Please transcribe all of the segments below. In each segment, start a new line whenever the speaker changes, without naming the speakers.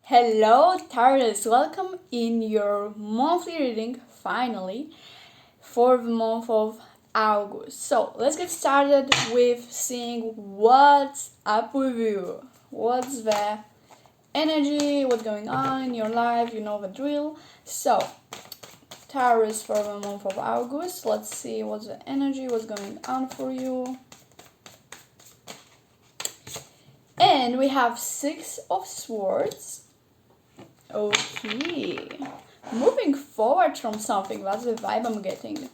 Hello, TAURUS. Welcome in your monthly reading, finally, for the month of August. So, let's get started with seeing what's up with you. What's the energy, what's going on in your life, you know the drill. So, TAURUS for the month of August. Let's see what's the energy, what's going on for you. And we have Six of Swords. Okay, moving forward from something, that's the vibe I'm getting.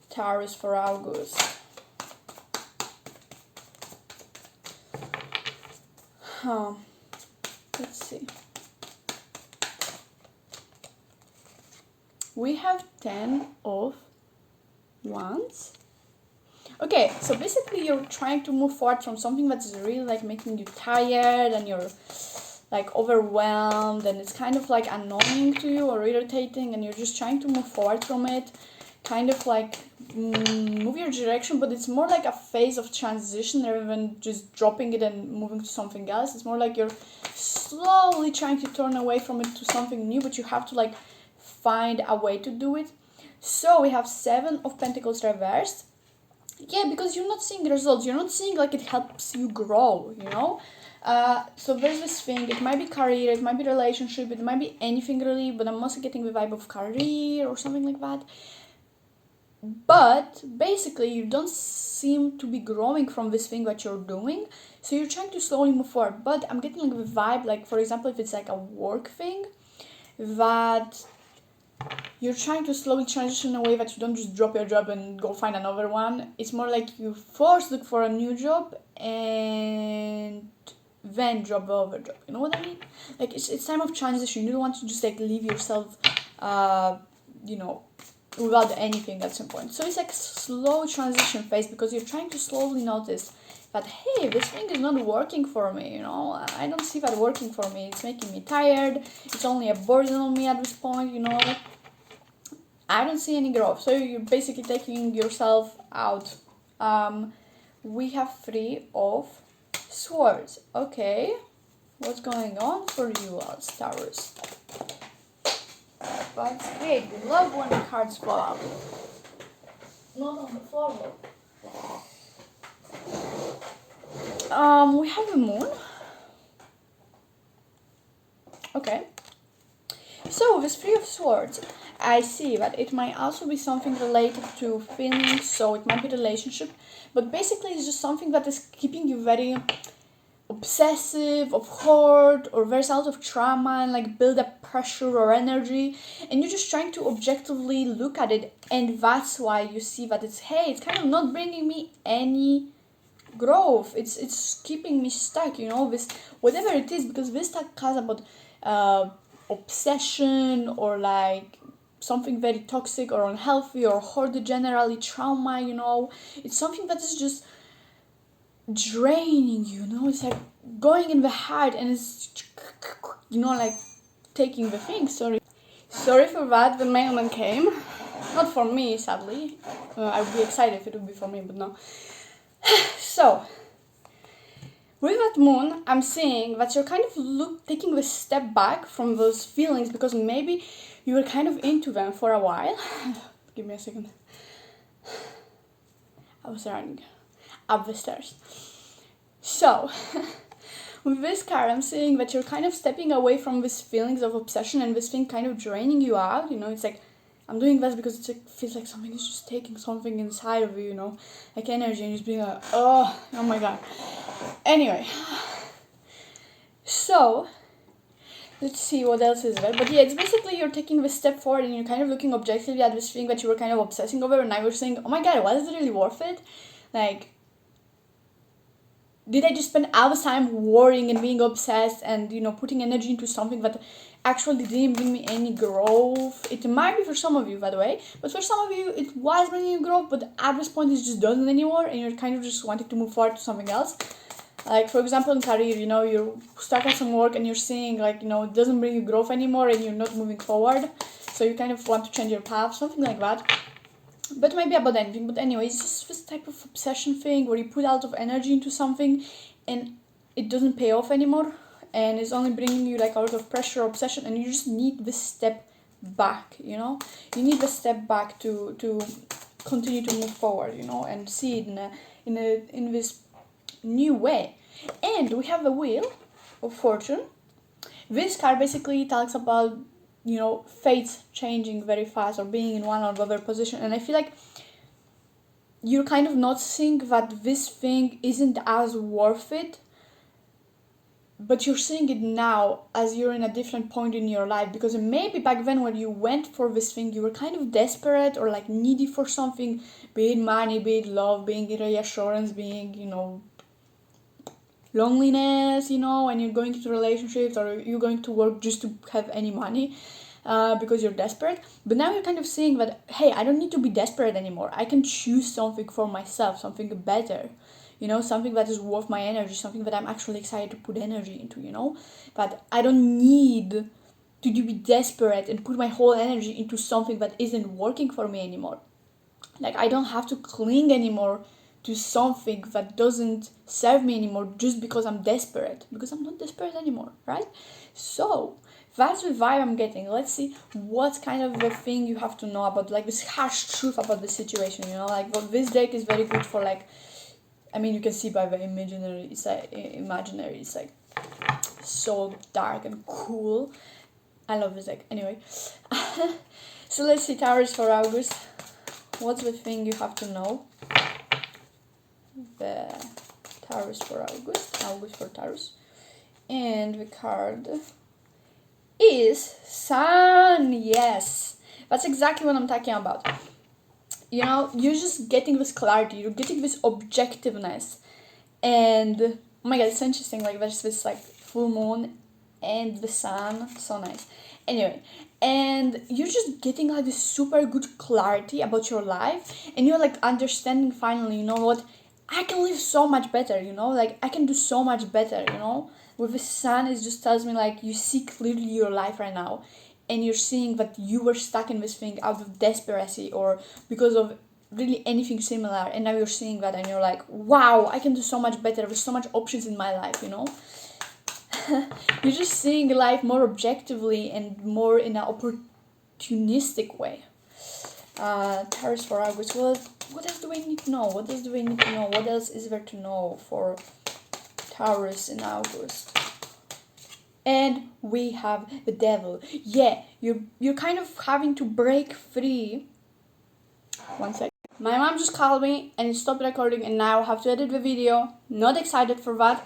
TAURUS for August. Let's see. We have 10 of Wands. Okay, so basically you're trying to move forward from something that's really like making you tired and you're like overwhelmed and it's kind of like annoying to you or irritating and you're just trying to move forward from it, kind of like move your direction, but it's more like a phase of transition rather than just dropping it and moving to something else. It's more like you're slowly trying to turn away from it to something new, but you have to like find a way to do it. So we have Seven of Pentacles reversed. Yeah, because you're not seeing results, you're not seeing like it helps you grow, you know. So there's this thing, it might be career, it might be relationship, it might be anything really, but I'm also getting the vibe of career or something like that. But basically you don't seem to be growing from this thing that you're doing, so you're trying to slowly move forward. But I'm getting like the vibe, like for example, if it's like a work thing, that you're trying to slowly transition away, that you don't just drop your job and go find another one. It's more like you first look for a new job and then drop the other job. You know what I mean? Like it's time of transition. You don't want to just like leave yourself, without anything at some point. So it's like slow transition phase because you're trying to slowly notice that, hey, this thing is not working for me, you know, I don't see that working for me, it's making me tired, it's only a burden on me at this point, you know, I don't see any growth. So you're basically taking yourself out. We have Three of Swords. Okay, what's going on for you, TAURUS? That's great. We love when the cards fall out. Not on the floor. We have the Moon. Okay. So with Three of Swords, I see that it might also be something related to feelings, so it might be relationship, but basically it's just something that is keeping you very obsessive, of hurt, or there's a lot of trauma and like build up pressure or energy, and you're just trying to objectively look at it, and that's why you see that it's kind of not bringing me any growth. It's keeping me stuck, you know, this whatever it is, because this talk has about obsession or like something very toxic or unhealthy or hurt, generally trauma, you know. It's something that is just draining you, know. It's like going in the heart and it's, you know, like taking the thing. Sorry for that. The mailman came, not for me, sadly. I would be excited if it would be for me, but no. So with that Moon, I'm seeing that you're kind of taking the step back from those feelings because maybe you were kind of into them for a while. Give me a second. I was running up the stairs. So, with this card, I'm seeing that you're kind of stepping away from these feelings of obsession and this thing kind of draining you out. You know, it's like, I'm doing this because it feels like something is just taking something inside of you, you know, like energy, and just being like, oh my god. Anyway, so let's see what else is there. But yeah, it's basically you're taking this step forward and you're kind of looking objectively at this thing that you were kind of obsessing over, and now you're saying, oh my god, was it really worth it? Like, did I just spend all this time worrying and being obsessed and, you know, putting energy into something that actually didn't bring me any growth? It might be for some of you, by the way, but for some of you it was bringing you growth, but at this point it just doesn't anymore, and you're kind of just wanting to move forward to something else. Like, for example, in career, you know, you're stuck at some work and you're seeing, like, you know, it doesn't bring you growth anymore and you're not moving forward, so you kind of want to change your path, something like that. But maybe about anything. But anyway, it's just this type of obsession thing where you put a lot of energy into something and it doesn't pay off anymore. and it's only bringing you like a lot of pressure, obsession, and you just need this step back, you know. You need a step back to continue to move forward, you know, and see it in this new way. And we have the Wheel of Fortune. This card basically talks about, you know, fates changing very fast or being in one or the other position, and I feel like you're kind of noticing that this thing isn't as worth it, but you're seeing it now as you're in a different point in your life, because maybe back then when you went for this thing, you were kind of desperate or like needy for something, be it money, be it love, being reassurance, being, you know, loneliness, you know, and you're going into relationships or you're going to work just to have any money. Because you're desperate. But now you're kind of seeing that, hey, I don't need to be desperate anymore. I can choose something for myself, something better, you know, something that is worth my energy, something that I'm actually excited to put energy into, you know. But I don't need to be desperate and put my whole energy into something that isn't working for me anymore. Like, I don't have to cling anymore to something that doesn't serve me anymore just because I'm desperate, because I'm not desperate anymore, right? So that's the vibe I'm getting. Let's see what kind of the thing you have to know about, like, this harsh truth about the situation, you know. Like, well, this deck is very good for, like, I mean, you can see by the imaginary, it's like so dark and cool. I love this deck. Anyway, so let's see, Taurus for August. What's the thing you have to know? The Taurus for August for Taurus. And the card is Sun. Yes, that's exactly what I'm talking about. You know, you're just getting this clarity, you're getting this objectiveness, and oh my god, it's so interesting. Like, there's this like full moon and the sun, so nice. Anyway, and you're just getting like this super good clarity about your life, and you're like understanding finally, you know what, I can live so much better, you know, like I can do so much better, you know. With the sun, it just tells me like you see clearly your life right now, and you're seeing that you were stuck in this thing out of desperation or because of really anything similar, and now you're seeing that and you're like, wow, I can do so much better, there's so much options in my life, you know. You're just seeing life more objectively and more in an opportunistic way. Taurus for August. Well, what else do we need to know? What else is there to know for Taurus in August? And we have the Devil. Yeah, you're kind of having to break free. One second. My mom just called me and it stopped recording, and now I have to edit the video. Not excited for that.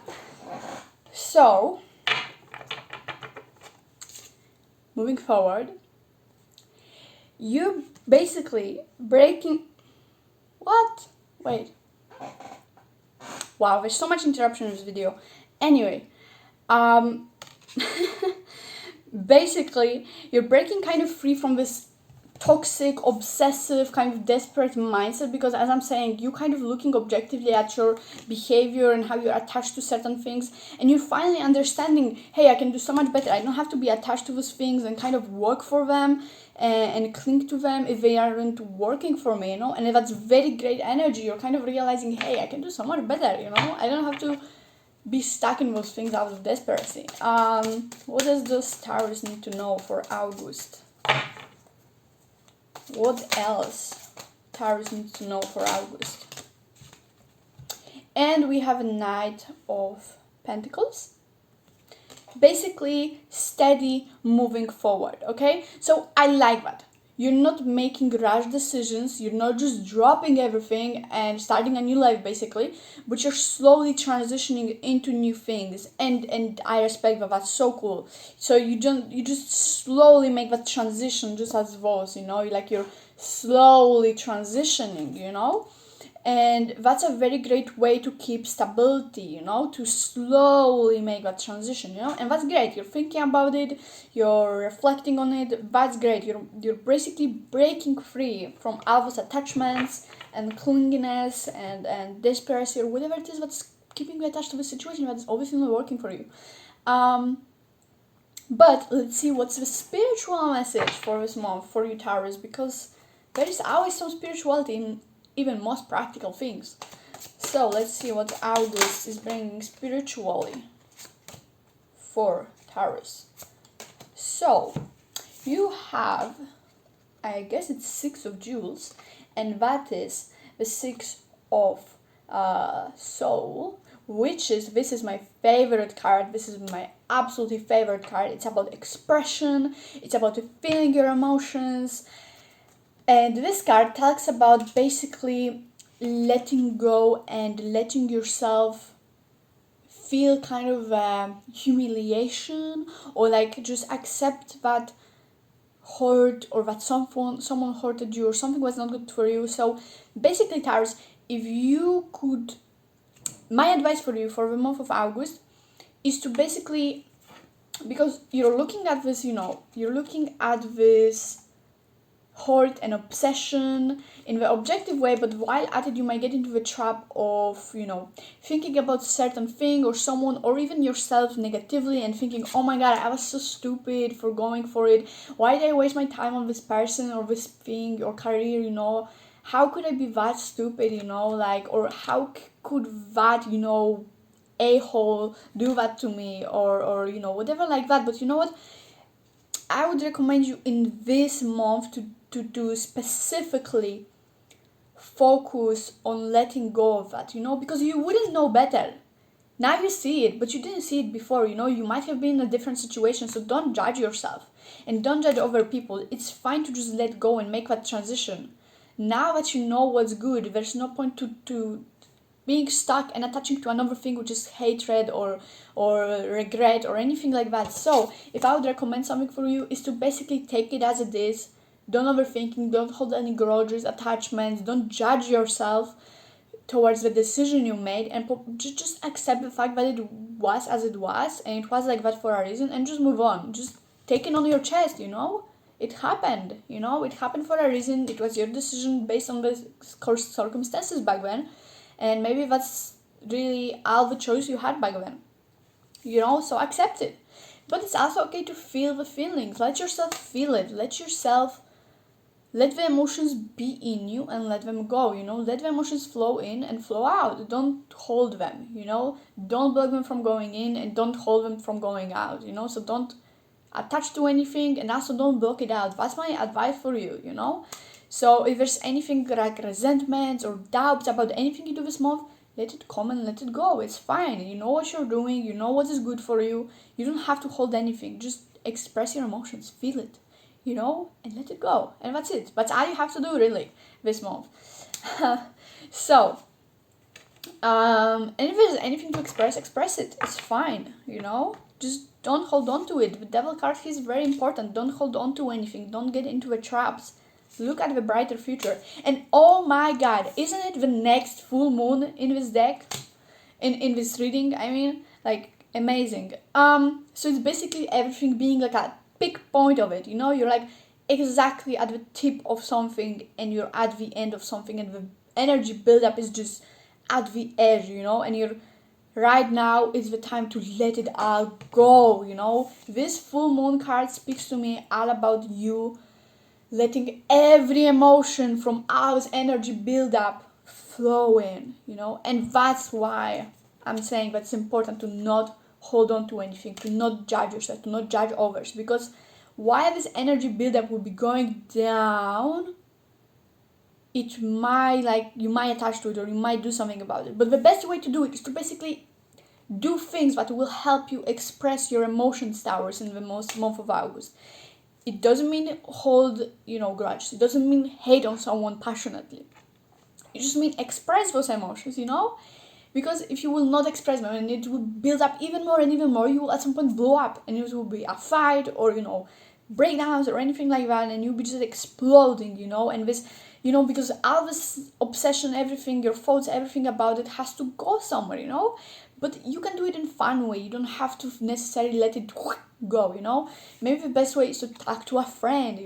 So, moving forward, you basically breaking... What? Wait. Wow, there's so much interruption in this video. Anyway, basically, you're breaking kind of free from this toxic, obsessive, kind of desperate mindset, because as I'm saying, you kind of looking objectively at your behavior and how you're attached to certain things, and you're finally understanding, hey, I can do so much better. I don't have to be attached to those things and kind of work for them and cling to them if they aren't working for me, you know. And that's very great energy. You're kind of realizing, hey, I can do so much better, you know. I don't have to be stuck in those things out of desperation. What does those Taurus need to know for August? What else Taurus needs to know for August? And we have a Knight of Pentacles. Basically, steady moving forward, okay? So I like that. You're not making rash decisions. You're not just dropping everything and starting a new life, basically. But you're slowly transitioning into new things. And I respect that. That's so cool. So you just slowly make that transition, just as those, you know, like you're slowly transitioning, you know. And that's a very great way to keep stability, you know, to slowly make that transition, you know. And that's great. You're thinking about it, you're reflecting on it. That's great. You're basically breaking free from all those attachments and clinginess and desperation or whatever it is that's keeping you attached to the situation that is obviously not working for you. But let's see what's the spiritual message for this month for you, Taurus, because there is always some spirituality in even most practical things. So let's see what August is bringing spiritually 4, Taurus. So, you have, I guess it's 6 of jewels, and that is the 6 of soul, which is, this is my favorite card. This is my absolutely favorite card. It's about expression. It's about feeling your emotions. And this card talks about basically letting go and letting yourself feel kind of humiliation, or like just accept that hurt, or that someone hurted you, or something was not good for you. So basically, Taurus, if you could, my advice for you for the month of August is to basically, because you're looking at this, you're looking at this hurt and obsession in the objective way, but while at it you might get into the trap of thinking about certain thing or someone or even yourself negatively, and thinking, oh my god, I was so stupid for going for it. Why did I waste my time on this person or this thing or career? How could I be that stupid? Or how could that a-hole do that to me, or whatever like that. But you know what, I would recommend you in this month to specifically focus on letting go of that, because you wouldn't know better. Now you see it, but you didn't see it before. You might have been in a different situation, so don't judge yourself and don't judge other people. It's fine to just let go and make that transition. Now that you know what's good, there's no point to being stuck and attaching to another thing, which is hatred or regret or anything like that. So if I would recommend something for you, is to basically take it as it is. Don't overthinking, don't hold any grudges, attachments, don't judge yourself towards the decision you made, and just accept the fact that it was as it was, and it was like that for a reason, and just move on. Just take it on your chest, it happened, it happened for a reason. It was your decision based on the circumstances back then, and maybe that's really all the choice you had back then, so accept it. But it's also okay to feel the feelings. Let yourself feel it. Let the emotions be in you and let them go, let the emotions flow in and flow out. Don't hold them, don't block them from going in, and don't hold them from going out, so don't attach to anything, and also don't block it out. That's my advice for you, So if there's anything like resentments or doubts about anything you do this month, let it come and let it go. It's fine. You know what you're doing, you know what is good for you. You don't have to hold anything. Just express your emotions, feel it, and let it go. And that's it. That's all you have to do, really, this month. So, and if there's anything to express it. It's fine, Just don't hold on to it. The devil card is very important. Don't hold on to anything. Don't get into the traps. Look at the brighter future. And oh my god, isn't it the next full moon in this deck? In this reading, I mean, like, amazing. So it's basically everything being like a peak point of it, you're like exactly at the tip of something, and you're at the end of something, and the energy buildup is just at the edge, and you're right now is the time to let it all go. This full moon card speaks to me all about you letting every emotion from all this energy buildup flow in, and that's why I'm saying that it's important to not hold on to anything, to not judge yourself, to not judge others, because while this energy buildup will be going down, it might, you might attach to it, or you might do something about it. But the best way to do it is to basically do things that will help you express your emotions, Taurus, in the month of August. It doesn't mean hold, grudges. It doesn't mean hate on someone passionately. It just means express those emotions, Because if you will not express them, and it will build up even more and even more, you will at some point blow up, and it will be a fight or, breakdowns or anything like that, and you'll be just exploding, and this, because all this obsession, everything, your thoughts, everything about it has to go somewhere, But you can do it in a fun way. You don't have to necessarily let it go, Maybe the best way is to talk to a friend,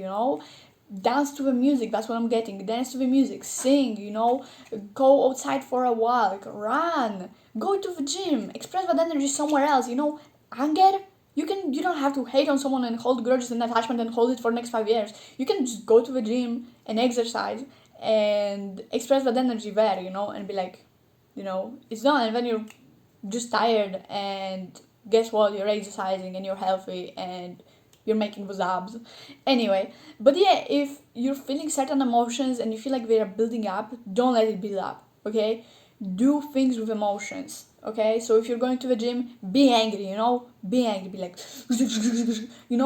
Dance to the music, that's what I'm getting. Dance to the music, sing, go outside for a walk, run, go to the gym, express that energy somewhere else, anger. You don't have to hate on someone and hold grudges and attachment and hold it for the next 5 years. You can just go to the gym and exercise and express that energy there, and be like, it's done. And then you're just tired and guess what, you're exercising and you're healthy and you're making those abs. Anyway, but yeah, if you're feeling certain emotions and you feel like they're building up, don't let it build up, okay? Do things with emotions, okay? So if you're going to the gym, be angry, be angry, be like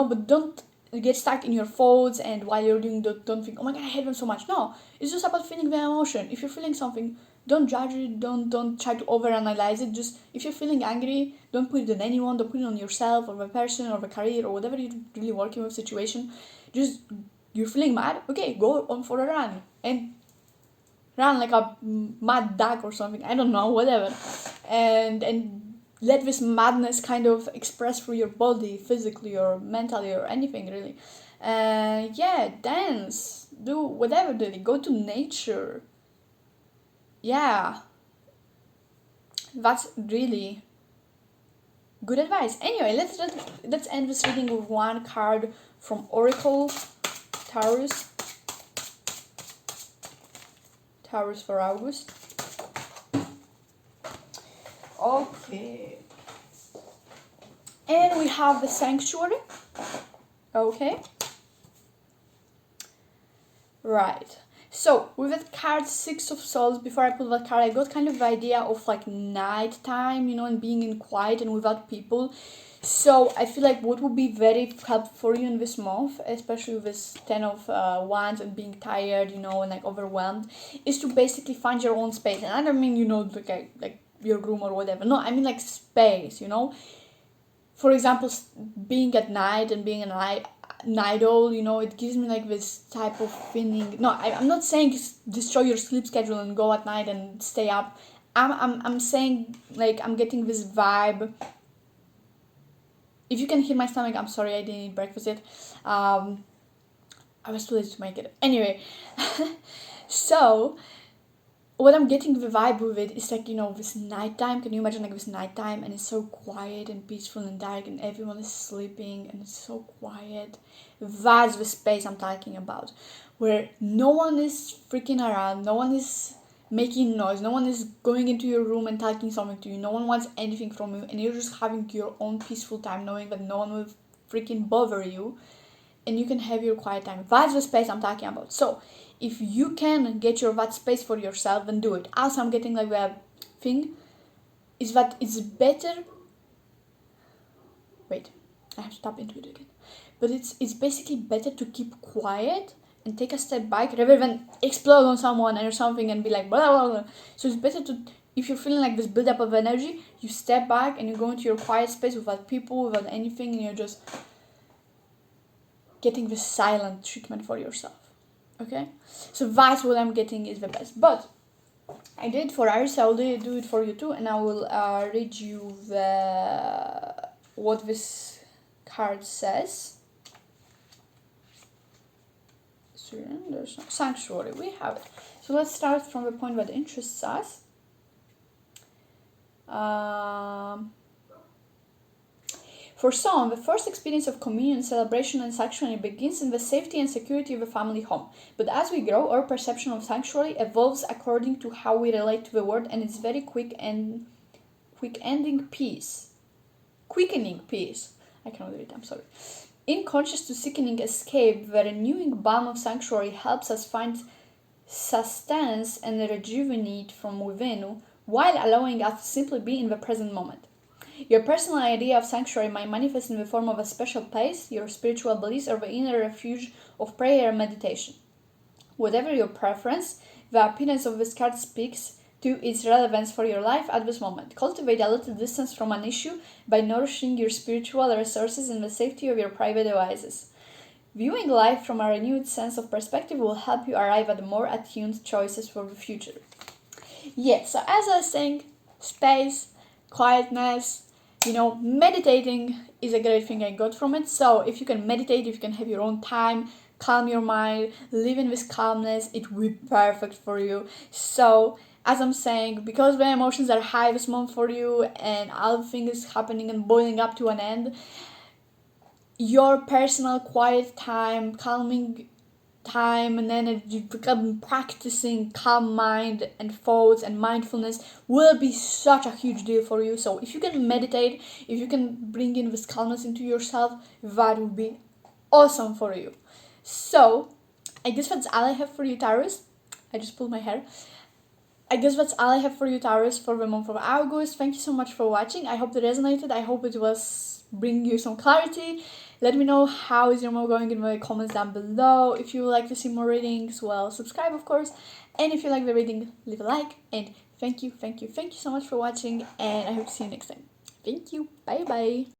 but don't get stuck in your thoughts, and while you're doing don't think, oh my god, I hate them so much. No, it's just about feeling the emotion. If you're feeling something, don't judge it, don't try to overanalyze it. Just, if you're feeling angry, don't put it on anyone, don't put it on yourself or the person or the career or whatever you're really working with situation. Just, you're feeling mad, okay, go on for a run and run like a mad dog or something, I don't know, whatever, and let this madness kind of express through your body, physically or mentally or anything really. Yeah, dance, do whatever, really, go to nature. Yeah, that's really good advice. Anyway, let's end this reading with one card from Oracle TAURUS. TAURUS for August. Okay. And we have the Sanctuary. Okay. Right. So, with that card, Six of Swords, before I put that card, I got kind of the idea of like night time, and being in quiet and without people. So, I feel like what would be very helpful for you in this month, especially with this 10 of Wands and being tired, and like overwhelmed, is to basically find your own space. And I don't mean, like your room or whatever. No, I mean like space, For example, being at night and being night owl, it gives me like this type of feeling. No, I'm not saying destroy your sleep schedule and go at night and stay up. I'm saying, like, I'm getting this vibe. If you can hear my stomach, I'm sorry, I didn't eat breakfast yet. I was too lazy to make it. Anyway, so what I'm getting the vibe with it is like, this nighttime. Can you imagine like this nighttime, and it's so quiet and peaceful and dark and everyone is sleeping and it's so quiet. That's the space I'm talking about, where no one is freaking around, no one is making noise, no one is going into your room and talking something to you, no one wants anything from you, and you're just having your own peaceful time knowing that no one will freaking bother you, and you can have your quiet time. That's the space I'm talking about. So if you can get that space for yourself, then do it. Also, I'm getting like the thing is that it's better. Wait, I have to tap into it again. But it's basically better to keep quiet and take a step back rather than explode on someone or something and be like blah blah blah. So it's better to, if you're feeling like this buildup of energy, you step back and you go into your quiet space without people, without anything, and you're just getting the silent treatment for yourself. Okay, so that's what I'm getting is the best. But I did for Iris, I'll do it for you too, and I will read you what this card says. So there's Sanctuary, we have it. So let's start from the point that interests us. For some, the first experience of communion, celebration, and sanctuary begins in the safety and security of a family home. But as we grow, our perception of sanctuary evolves according to how we relate to the world and its very quickening peace. I cannot read, I'm sorry. Inconscious to sickening escape, the renewing balm of sanctuary helps us find sustenance and rejuvenate from within, while allowing us to simply be in the present moment. Your personal idea of sanctuary might manifest in the form of a special place, your spiritual beliefs, or the inner refuge of prayer and meditation. Whatever your preference, the appearance of this card speaks to its relevance for your life at this moment. Cultivate a little distance from an issue by nourishing your spiritual resources in the safety of your private oasis. Viewing life from a renewed sense of perspective will help you arrive at more attuned choices for the future. Yeah, so as I was saying, space, quietness, meditating is a great thing I got from it. So if you can meditate, if you can have your own time, calm your mind, live in this calmness, it will be perfect for you. So as I'm saying, because the emotions are high this month for you and all things happening and boiling up to an end, your personal quiet time, calming time and energy become practicing calm mind and thoughts and mindfulness will be such a huge deal for you. So if you can meditate, if you can bring in this calmness into yourself, that would be awesome for you. So I guess that's all I have for you, Taurus. I just pulled my hair. I guess that's all I have for you, Taurus, for the month of August. Thank you so much for watching. I hope it resonated. I hope it was bringing you some clarity. Let me know how is your month going in the comments down below. If you would like to see more readings, well, subscribe, of course. And if you like the reading, leave a like. And thank you so much for watching. And I hope to see you next time. Thank you. Bye bye.